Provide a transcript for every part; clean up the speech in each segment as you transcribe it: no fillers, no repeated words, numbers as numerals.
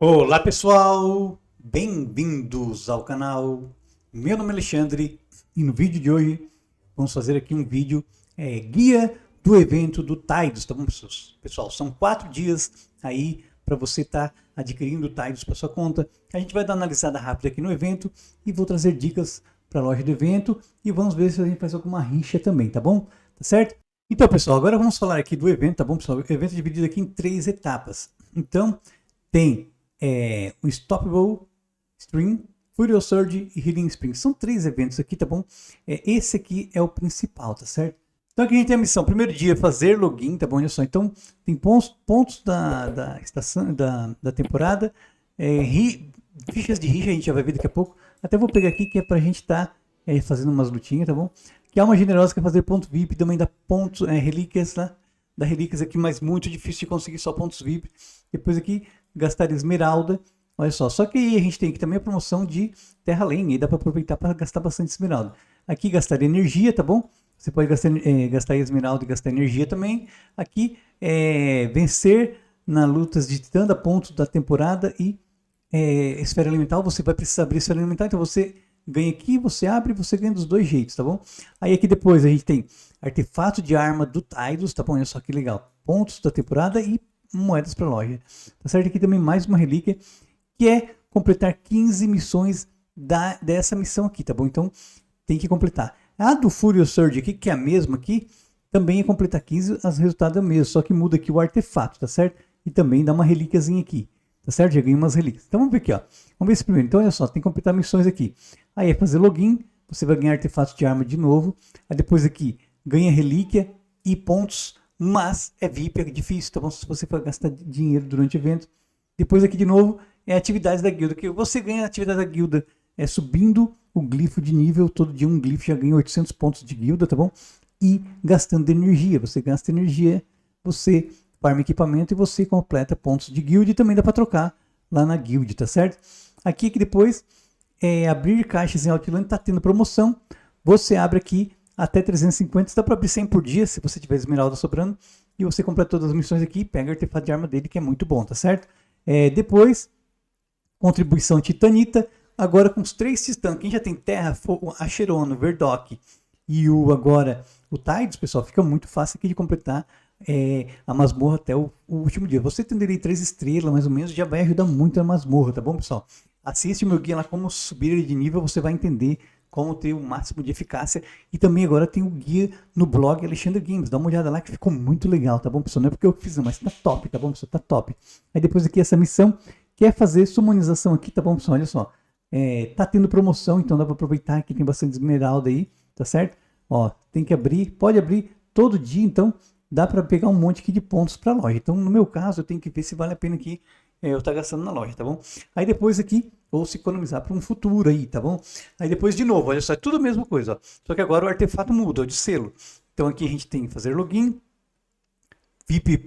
Olá pessoal, bem-vindos ao canal. Meu nome é Alexandre e no vídeo de hoje vamos fazer aqui um vídeo guia do evento do Tidus, tá bom pessoal? São 4 dias aí para você estar adquirindo o Tidus para sua conta. A gente vai dar uma analisada rápida aqui no evento e vou trazer dicas para a loja do evento e vamos ver se a gente faz alguma rixa também, tá bom? Tá certo? Então pessoal, agora vamos falar aqui do evento, tá bom pessoal? O evento é dividido aqui em 3 etapas. Então tem o Stoppable Stream, Furious Surge e Healing Spring. São 3 eventos aqui, tá bom? Esse aqui é o principal, tá certo? Então aqui a gente tem a missão. Primeiro dia, fazer login, tá bom? Olha só. Então tem pontos da estação, da temporada. Fichas de rixa, a gente já vai ver daqui a pouco. Até vou pegar aqui que é pra gente estar fazendo umas lutinhas, tá bom? Que Alma Generosa quer fazer ponto VIP, também dá pontos, relíquias, né? Da relíquias aqui, mas muito difícil de conseguir só pontos VIP. Depois aqui, gastar esmeralda. Olha só que aí a gente tem aqui também a promoção de Terra Lane, aí dá para aproveitar para gastar bastante esmeralda. Aqui gastar energia, tá bom? Você pode gastar esmeralda e gastar energia também. Aqui vencer na lutas de titã, dá pontos da temporada e esfera elemental. Você vai precisar abrir esfera elemental, então você ganha aqui, você abre, você ganha dos dois jeitos, tá bom? Aí aqui depois a gente tem artefato de arma do Tidus, tá bom? Olha só que legal. Pontos da temporada e moedas para loja. Tá certo? Aqui também mais uma relíquia, que é completar 15 missões dessa missão aqui, tá bom? Então tem que completar. A do Furious Surge aqui, que é a mesma aqui, também é completar 15, as resultados é o mesmo, só que muda aqui o artefato, tá certo? E também dá uma relíquiazinha aqui, tá certo? Já ganhei umas relíquias. Então vamos ver aqui, ó. Vamos ver esse primeiro. Então olha só, tem que completar missões aqui. Aí é fazer login, você vai ganhar artefato de arma de novo. Aí depois aqui, ganha relíquia e pontos, mas é VIP, é difícil, tá bom? Se você for gastar dinheiro durante o evento. Depois aqui de novo, atividades da guilda, que você ganha a atividade da guilda subindo o glifo de nível, todo dia um glifo já ganha 800 pontos de guilda, tá bom? E gastando energia, você gasta energia, você farma equipamento e você completa pontos de guild e também dá para trocar lá na guild, tá certo? Aqui que depois abrir caixas em Outland tá tendo promoção, você abre aqui até 350, dá para abrir 100 por dia, se você tiver esmeralda sobrando, e você completa todas as missões aqui e pega o artefato de arma dele, que é muito bom, tá certo? Depois, contribuição titanita, agora com os 3 titãs, quem já tem terra, fogo, Acheron, Verdok e o Tidus, pessoal, fica muito fácil aqui de completar a masmorra até o último dia. Você tendo ali 3 estrelas, mais ou menos, já vai ajudar muito na masmorra, tá bom, pessoal? Assiste o meu guia lá, como subir ele de nível, você vai entender como ter o máximo de eficácia. E também agora tem o guia no blog Alexandre Games. Dá uma olhada lá que ficou muito legal, tá bom, pessoal? Não é porque eu fiz, mas tá top, tá bom, pessoal? Tá top. Aí depois aqui essa missão, que é fazer summonização aqui, tá bom, pessoal? Olha só. Tá tendo promoção, então dá pra aproveitar que tem bastante esmeralda aí, tá certo? Ó, tem que abrir, pode abrir todo dia, então dá pra pegar um monte aqui de pontos pra loja. Então, no meu caso, eu tenho que ver se vale a pena aqui eu estar gastando na loja, tá bom? Aí depois aqui, ou se economizar para um futuro aí, tá bom? Aí depois de novo, olha só, é tudo a mesma coisa, ó. Só que agora o artefato muda, ó, de selo. Então aqui a gente tem que fazer login, VIP,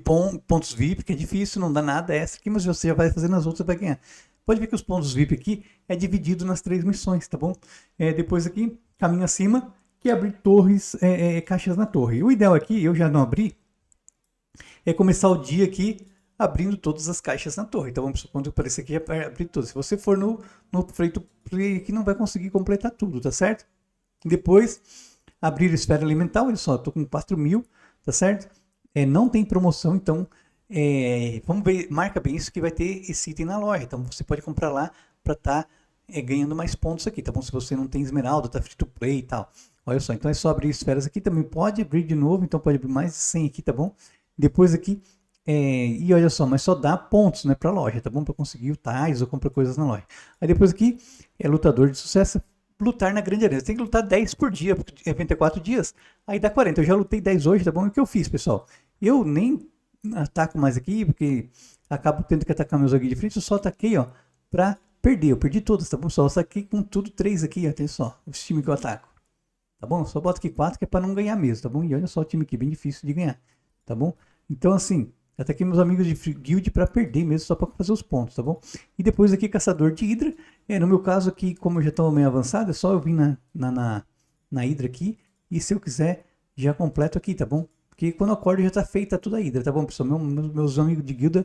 pontos VIP, que é difícil, não dá nada extra aqui, mas você já vai fazer nas outras e vai ganhar. Pode ver que os pontos VIP aqui é dividido nas 3 missões, tá bom? Depois aqui, caminho acima, que é abrir torres, caixas na torre. O ideal aqui, eu já não abri, é começar o dia aqui abrindo todas as caixas na torre. Então vamos quando aparecer aqui, já abrir todas. Se você for no free to play aqui, não vai conseguir completar tudo, tá certo? Depois, abrir esfera elemental, olha só, tô com 4.000, tá certo? Não tem promoção, então vamos ver, marca bem isso que vai ter esse item na loja. Então você pode comprar lá para estar ganhando mais pontos aqui, tá bom? Se você não tem esmeralda, tá free to play e tal. Olha só, então é só abrir esferas aqui, também pode abrir de novo, então pode abrir mais de 100 aqui, tá bom? Depois aqui, e olha só, mas só dá pontos, né, pra loja, tá bom? Para conseguir o tais ou comprar coisas na loja. Aí depois aqui, lutador de sucesso, lutar na grande arena. Você tem que lutar 10 por dia, porque é 24 dias, aí dá 40. Eu já lutei 10 hoje, tá bom? E o que eu fiz, pessoal? Eu nem ataco mais aqui, porque acabo tendo que atacar meus joguinhos de frente, eu só ataquei, ó, pra perder. Eu perdi todas, tá bom? Só saquei com tudo 3 aqui, ó, tem só, os times que eu ataco. Tá bom? Só boto aqui 4 que é pra não ganhar mesmo, tá bom? E olha só o time aqui, bem difícil de ganhar, tá bom? Então assim, ataquei meus amigos de guild para perder mesmo, só para fazer os pontos, tá bom? E depois aqui, caçador de hidra. No meu caso aqui, como eu já estou meio avançado, é só eu vir na hidra aqui. E se eu quiser, já completo aqui, tá bom? Porque quando eu acordo já tá feita toda a Hydra, tá bom, pessoal? Meus amigos de guilda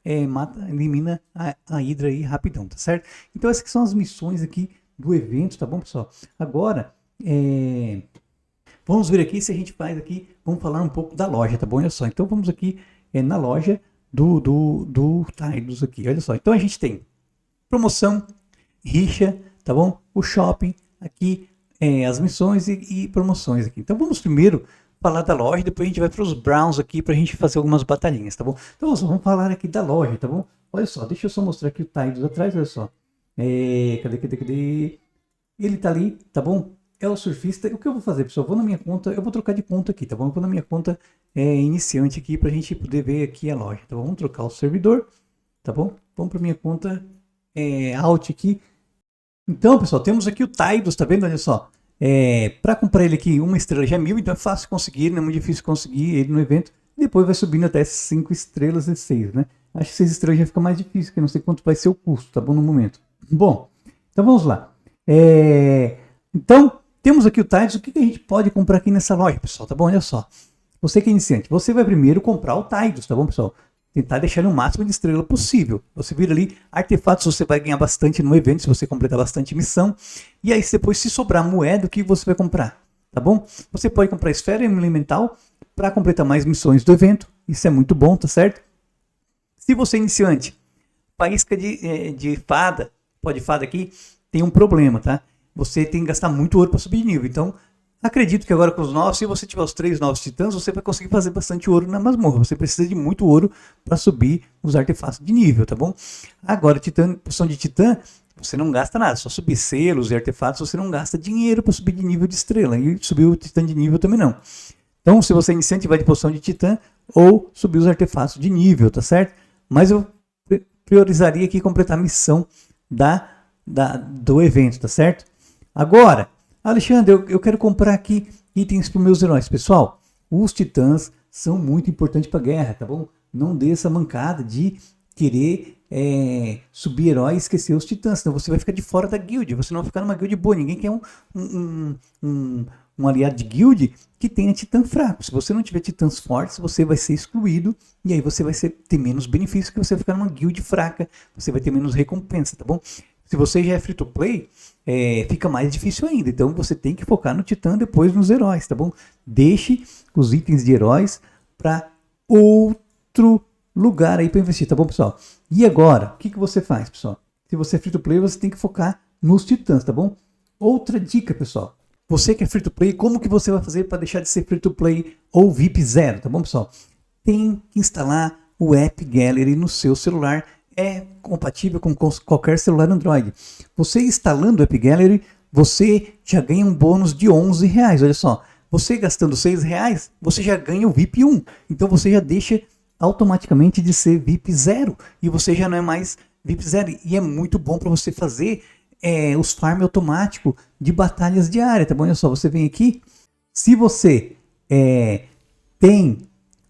elimina a Hydra aí rapidão, tá certo? Então essas que são as missões aqui do evento, tá bom, pessoal? Agora, vamos ver aqui se a gente faz aqui, vamos falar um pouco da loja, tá bom? Olha só, então vamos aqui na loja do Tidus aqui, olha só. Então a gente tem promoção, rixa, tá bom? O shopping, aqui as missões e promoções aqui. Então vamos primeiro falar da loja, depois a gente vai para os Browns aqui para a gente fazer algumas batalhinhas, tá bom? Então vamos falar aqui da loja, tá bom? Olha só, deixa eu só mostrar aqui o Tidus atrás, olha só. Cadê? Ele tá ali, tá bom? É o surfista. O que eu vou fazer, pessoal? Eu vou na minha conta, eu vou trocar de conta aqui, tá bom? Eu vou na minha conta iniciante aqui pra gente poder ver aqui a loja, tá bom? Vamos trocar o servidor, tá bom? Vamos pra minha conta alt aqui. Então, pessoal, temos aqui o Tidus, tá vendo? Olha só. Para comprar ele aqui, uma estrela já é 1000, então é fácil conseguir, não é muito difícil conseguir ele no evento. Depois vai subindo até 5 estrelas e 6, né? Acho que 6 estrelas já fica mais difícil, que eu não sei quanto vai ser o custo, tá bom? No momento. Bom, então vamos lá. Então, temos aqui o Tidus. O que a gente pode comprar aqui nessa loja, pessoal? Tá bom? Olha só. Você que é iniciante, você vai primeiro comprar o Tidus, tá bom, pessoal? Tentar deixar no máximo de estrela possível. Você vira ali, artefatos você vai ganhar bastante no evento, se você completar bastante missão. E aí depois, se sobrar moeda, o que você vai comprar? Tá bom? Você pode comprar esfera elemental para completar mais missões do evento. Isso é muito bom, tá certo? Se você é iniciante, faísca de fada, pó de fada aqui, tem um problema, tá? Você tem que gastar muito ouro para subir de nível. Então, acredito que agora com os novos, se você tiver os 3 novos titãs, você vai conseguir fazer bastante ouro na masmorra. Você precisa de muito ouro para subir os artefatos de nível, tá bom? Agora, poção de titã, você não gasta nada. Só subir selos e artefatos, você não gasta dinheiro para subir de nível de estrela. E subir o titã de nível também não. Então, se você é iniciante, vai de poção de titã ou subir os artefatos de nível, tá certo? Mas eu priorizaria aqui completar a missão do evento, tá certo? Agora, Alexandre, eu quero comprar aqui itens para os meus heróis. Pessoal, os titãs são muito importantes para a guerra, tá bom? Não dê essa mancada de querer subir herói e esquecer os titãs, senão você vai ficar de fora da guild, você não vai ficar numa guild boa. Ninguém quer um aliado de guild que tenha titã fraco. Se você não tiver titãs fortes, você vai ser excluído e aí você vai ter menos benefício que você vai ficar numa guild fraca, você vai ter menos recompensa, tá bom? Se você já é free to play, fica mais difícil ainda. Então você tem que focar no titã, depois nos heróis, tá bom? Deixe os itens de heróis para outro lugar aí para investir, tá bom, pessoal? E agora, o que você faz, pessoal? Se você é free to play, você tem que focar nos titãs, tá bom? Outra dica, pessoal. Você que é free to play, como que você vai fazer para deixar de ser free to play ou VIP 0, tá bom, pessoal? Tem que instalar o App Gallery no seu celular. É compatível com qualquer celular Android. Você instalando o App Gallery, você já ganha um bônus de R$11. Olha só, você gastando R$6, você já ganha o VIP 1. Então você já deixa automaticamente de ser VIP 0. E você já não é mais VIP 0. E é muito bom para você fazer os farm automático de batalhas diárias. Tá bom? Olha só, você vem aqui. Se você tem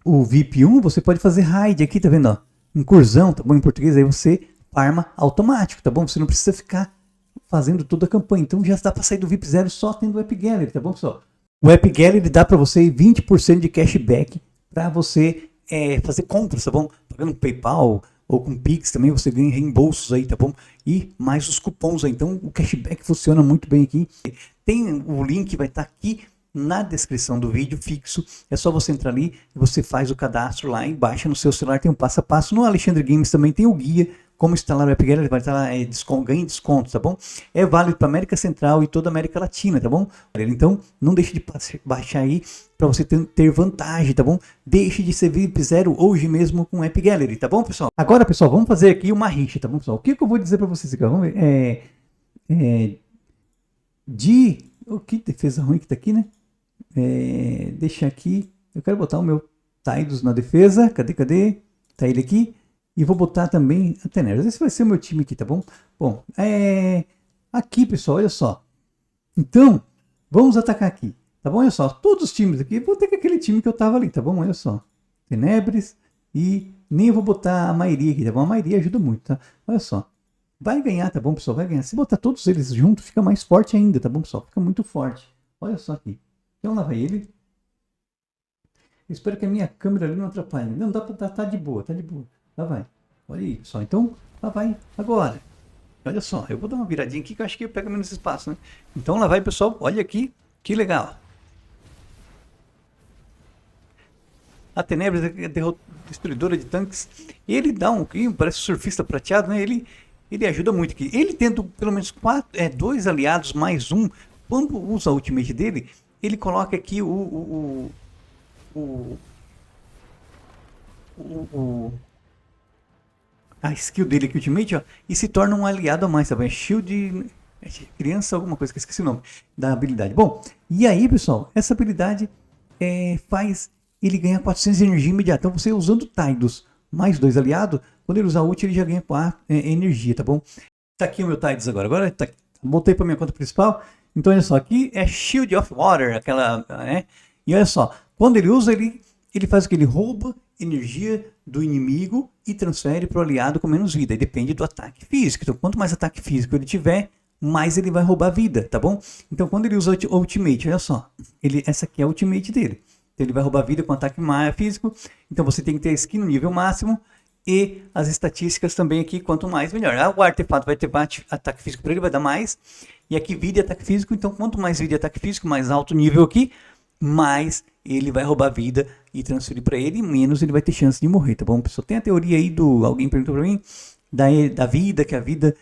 o VIP 1, você pode fazer raid aqui, tá vendo? Ó? Incursão, tá bom? Em português, aí você farma automático, tá bom? Você não precisa ficar fazendo toda a campanha. Então já dá para sair do VIP 0 só tendo o App Gallery, tá bom, pessoal? O App Gallery dá para você 20% de cashback para você fazer compras, tá bom? Pagando com PayPal ou com Pix também você ganha reembolsos aí, tá bom? E mais os cupons aí. Então o cashback funciona muito bem aqui. Tem o link, vai estar aqui na descrição do vídeo fixo. É só você entrar ali e você faz o cadastro lá e baixa no seu celular, tem um passo a passo. No Alexandre Games também tem o guia como instalar o App Gallery, vai estar lá, ganhe desconto, tá bom? É válido para América Central e toda a América Latina, tá bom? Então não deixe de baixar aí para você ter vantagem, tá bom? Deixe de ser VIP 0 hoje mesmo com o App Gallery, tá bom, pessoal? Agora, pessoal, vamos fazer aqui uma rixa, tá bom, pessoal? O que eu vou dizer para vocês aqui? Vamos ver. O que defesa ruim que tá aqui, né? Deixa aqui, eu quero botar o meu Tidus na defesa, cadê? Tá ele aqui, e vou botar também a Teneros, esse vai ser o meu time aqui, tá bom? Bom, aqui, pessoal, olha só, então, vamos atacar aqui, tá bom? Olha só, todos os times aqui, vou ter aquele time que eu tava ali, tá bom? Olha só, Tenebres, e nem eu vou botar a maioria aqui, tá bom? A maioria ajuda muito, tá? Olha só, vai ganhar, tá bom, pessoal? Vai ganhar, se botar todos eles juntos, fica mais forte ainda, tá bom, pessoal? Fica muito forte, olha só aqui. Então lá vai ele. Eu espero que a minha câmera ali não atrapalhe. Não, dá pra, tá de boa, tá de boa. Lá vai. Olha aí, pessoal. Então, lá vai agora. Olha só, eu vou dar uma viradinha aqui que eu acho que eu pego menos espaço, né? Então lá vai, pessoal. Olha aqui, que legal. A Tenebris, destruidora de tanques, ele dá um clima, parece surfista prateado, né? Ele ajuda muito aqui. Ele tendo pelo menos dois aliados mais um, quando usa a ultimate dele, ele coloca aqui o, a skill dele aqui, ultimate, ó, e se torna um aliado a mais, tá bem? Shield, criança, alguma coisa que eu esqueci o nome da habilidade. Bom, e aí, pessoal, essa habilidade faz ele ganhar 400 de energia imediata. Então, você usando Tidus mais 2 aliados, quando ele usar ult, ele já ganha energia, tá bom? Tá aqui o meu Tidus agora. Agora tá, voltei para minha conta principal. Então, olha só, aqui é Shield of Water, aquela, né? E olha só, quando ele usa, ele faz o que? Ele rouba energia do inimigo e transfere para o aliado com menos vida. E depende do ataque físico. Então, quanto mais ataque físico ele tiver, mais ele vai roubar vida, tá bom? Então, quando ele usa o ultimate, olha só, essa aqui é a ultimate dele. Então, ele vai roubar vida com ataque físico. Então, você tem que ter a skin no nível máximo. E as estatísticas também aqui, quanto mais, melhor. O artefato vai ter ataque físico para ele, vai dar mais. E aqui, vida e ataque físico. Então, quanto mais vida e ataque físico, mais alto nível aqui, mais ele vai roubar vida e transferir para ele, e menos ele vai ter chance de morrer, tá bom, pessoal? Tem a teoria aí alguém perguntou para mim, da vida, que a vida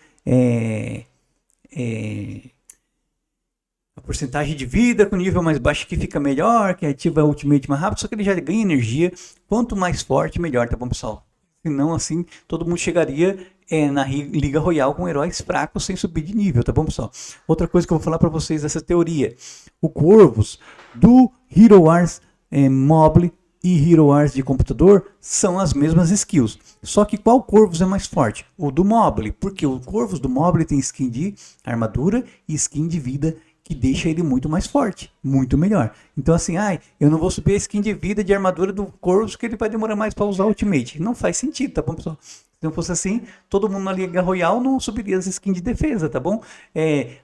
a porcentagem de vida com nível mais baixo que fica melhor, que ativa a ultimate mais rápido, só que ele já ganha energia, quanto mais forte, melhor, tá bom, pessoal? Senão, assim, todo mundo chegaria na Liga Royal com heróis fracos sem subir de nível, tá bom, pessoal? Outra coisa que eu vou falar para vocês dessa teoria. O Corvus do Hero Wars Mobile e Hero Wars de computador são as mesmas skills. Só que qual Corvus é mais forte? O do Mobile, porque o Corvus do Mobile tem skin de armadura e skin de vida que deixa ele muito mais forte, muito melhor. Então assim, eu não vou subir a skin de vida de armadura do Corvus porque ele vai demorar mais para usar o Ultimate. Não faz sentido, tá bom, pessoal? Se não fosse assim, todo mundo na Liga Royal não subiria as skins de defesa, tá bom?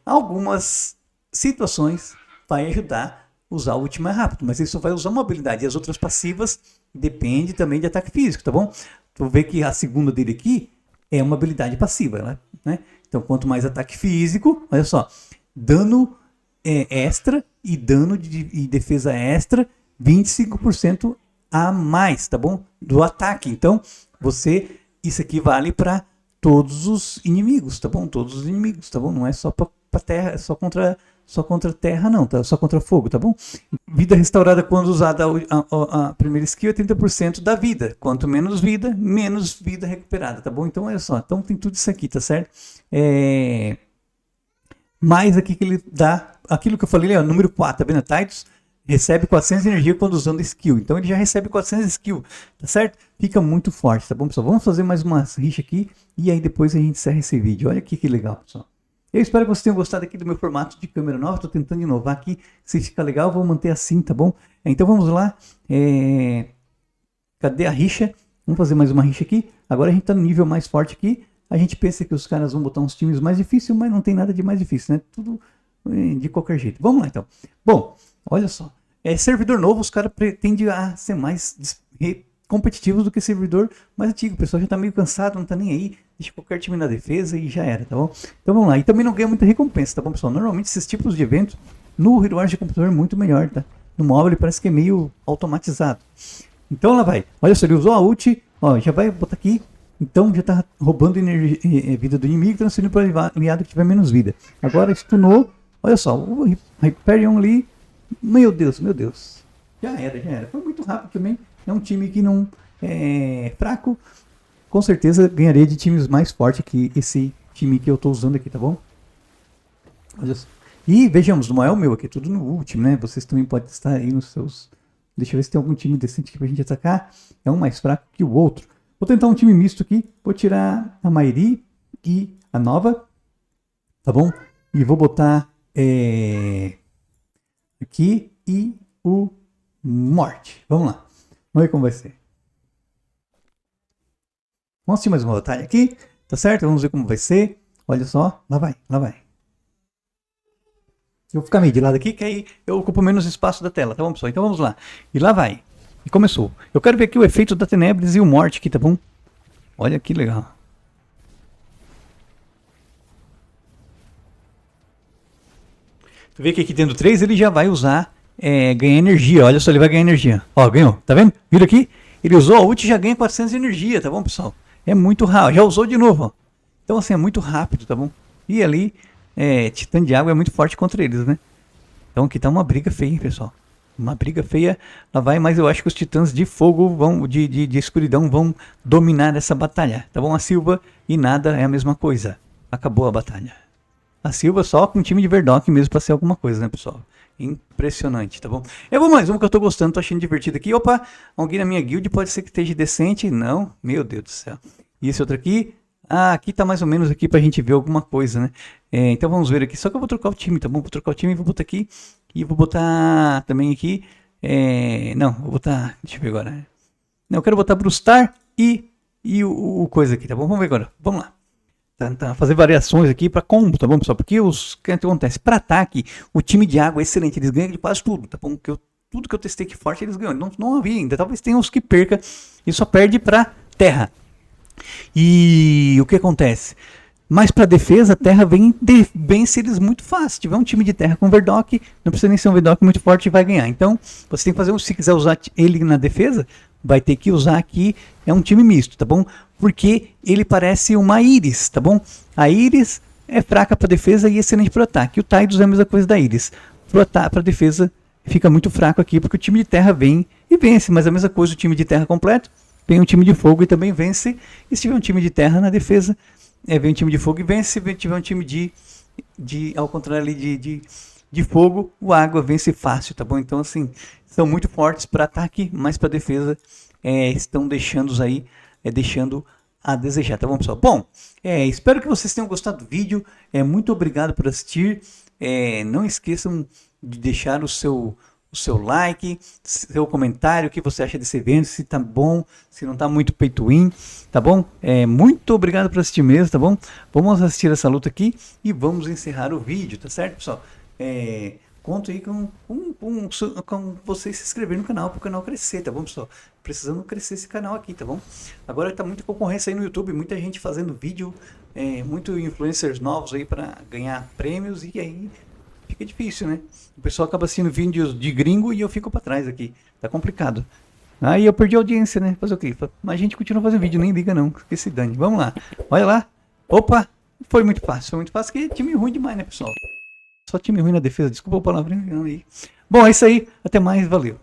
Algumas situações vai ajudar a usar o ult mais rápido, mas ele só vai usar uma habilidade. E as outras passivas depende também de ataque físico, tá bom? Tu vê que a segunda dele aqui é uma habilidade passiva, né? Então, quanto mais ataque físico, olha só, dano extra e dano e defesa extra 25% a mais, tá bom? Do ataque. Então, isso aqui vale para todos os inimigos, tá bom? Todos os inimigos, tá bom? Não é só para terra, só contra terra não, tá? Só contra fogo, tá bom? Vida restaurada quando usada a primeira skill é 30% da vida. Quanto menos vida recuperada, tá bom? Então, olha só, então tem tudo isso aqui, tá certo? Mais aqui que ele dá, aquilo que eu falei, número 4, tá vendo? Tidus recebe 400 de energia quando usando skill. Então ele já recebe 400 de skill, tá certo? Fica muito forte, tá bom, pessoal? Vamos fazer mais uma rixa aqui e aí depois a gente encerra esse vídeo. Olha aqui que legal, pessoal. Eu espero que vocês tenham gostado aqui do meu formato de câmera nova. Estou tentando inovar aqui. Se ficar legal, vou manter assim, tá bom? Então vamos lá. Cadê a rixa? Vamos fazer mais uma rixa aqui. Agora a gente está no nível mais forte aqui. A gente pensa que os caras vão botar uns times mais difíceis, mas não tem nada de mais difícil, né? Tudo de qualquer jeito. Vamos lá, então. Bom, olha só. Servidor novo, os caras pretendem ser mais competitivos do que servidor mais antigo. O pessoal já está meio cansado, não está nem aí. Deixa qualquer time na defesa e já era, tá bom? Então vamos lá. E também não ganha muita recompensa, tá bom, pessoal? Normalmente esses tipos de eventos no Hero Wars de computador é muito melhor, tá? No mobile parece que é meio automatizado. Então lá vai. Olha só, ele usou a ult. Ó, já vai botar aqui. Então já está roubando vida do inimigo, transferindo para o aliado que tiver menos vida. Agora stunou. Olha só, o Hyperion ali. Meu Deus. Já era. Foi muito rápido também. É um time que não é fraco. Com certeza ganharia de times mais fortes que esse time que eu estou usando aqui, tá bom? Olha só. E vejamos, não é o meu aqui, tudo no último, né? Vocês também podem estar aí nos seus... Deixa eu ver se tem algum time decente aqui pra gente atacar. É um mais fraco que o outro. Vou tentar um time misto aqui. Vou tirar a Mairi e a Nova. Tá bom? E vou botar aqui e o Morte. Vamos lá. Vamos ver como vai ser. Vamos assistir mais uma batalha aqui. Tá certo? Vamos ver como vai ser. Olha só. Lá vai. Eu vou ficar meio de lado aqui, que aí eu ocupo menos espaço da tela. Tá bom, pessoal? Então vamos lá. E lá vai. E começou. Eu quero ver aqui o efeito da Tenebris e o Morte aqui, tá bom? Olha que legal. Tu vê que aqui tendo 3 ele já vai usar, ganhar energia. Olha só, ele vai ganhar energia. Ó, ganhou. Tá vendo? Vira aqui. Ele usou a ult e já ganha 400 de energia, tá bom, pessoal? É muito rápido. Já usou de novo, ó. Então assim, é muito rápido, tá bom? E ali, Titã de Água é muito forte contra eles, né? Então aqui tá uma briga feia, hein, pessoal? Uma briga feia, lá vai, mas eu acho que os titãs de fogo vão, de escuridão vão dominar essa batalha, tá bom? A Silva e nada é a mesma coisa. Acabou a batalha. A Silva só com um time de Verdok mesmo pra ser alguma coisa, né, pessoal? Impressionante, tá bom? Eu vou mais uma que eu tô gostando, tô achando divertido aqui. Opa, alguém na minha guild pode ser que esteja decente? Não, meu Deus do céu. E esse outro aqui? Ah, aqui tá mais ou menos aqui pra gente ver alguma coisa, né? Então vamos ver aqui. Só que eu vou trocar o time, tá bom? Vou trocar o time e vou botar aqui. E vou botar também aqui. Não, vou botar. Deixa eu ver agora. Não, eu quero botar Brustar e o coisa aqui, tá bom? Vamos ver agora. Vamos lá. Fazer variações aqui para combo, tá bom, pessoal? Porque o que acontece? Para ataque, o time de água é excelente. Eles ganham de quase tudo, tá bom? Tudo que eu testei aqui forte, eles ganham. Não havia ainda. Talvez tenha uns que perca e só perde para terra. E o que acontece? Mas para defesa, a terra vence eles muito fácil. Se tiver um time de terra com Verdok, não precisa nem ser um Verdok muito forte e vai ganhar. Então, você tem que fazer, se quiser usar ele na defesa, vai ter que usar aqui, é um time misto, tá bom? Porque ele parece uma Iris, tá bom? A Iris é fraca para defesa e excelente para ataque. O Tidus é a mesma coisa da Iris. Para defesa fica muito fraco aqui, porque o time de terra vem e vence, mas a mesma coisa o time de terra completo, vem um time de fogo e também vence. E se tiver um time de terra na defesa, vem um time de fogo e vence. Se tiver um time ao contrário ali, de fogo, o água vence fácil, tá bom? Então assim, são muito fortes para ataque, mas para defesa estão deixando aí, deixando a desejar, tá bom, pessoal? Bom, espero que vocês tenham gostado do vídeo. Muito obrigado por assistir. Não esqueçam de deixar o seu like, seu comentário, o que você acha desse evento, se tá bom, se não tá muito pay to win, tá bom? Muito obrigado por assistir mesmo, tá bom? Vamos assistir essa luta aqui e vamos encerrar o vídeo, tá certo, pessoal? Conto aí com vocês se inscreverem no canal, para o canal crescer, tá bom, pessoal? Precisamos crescer esse canal aqui, tá bom? Agora tá muita concorrência aí no YouTube, muita gente fazendo vídeo, muito influencers novos aí para ganhar prêmios, e aí fica difícil, né? O pessoal acaba assistindo vídeos de gringo e eu fico para trás aqui, tá complicado. Aí eu perdi a audiência, né? Fazer o quê? Mas a gente continua fazendo vídeo, nem liga não, que se dane. Vamos lá, olha lá. Opa, foi muito fácil, que time ruim demais, né, pessoal? Só time ruim na defesa, desculpa o palavrinho aí. Bom, é isso aí, até mais, valeu.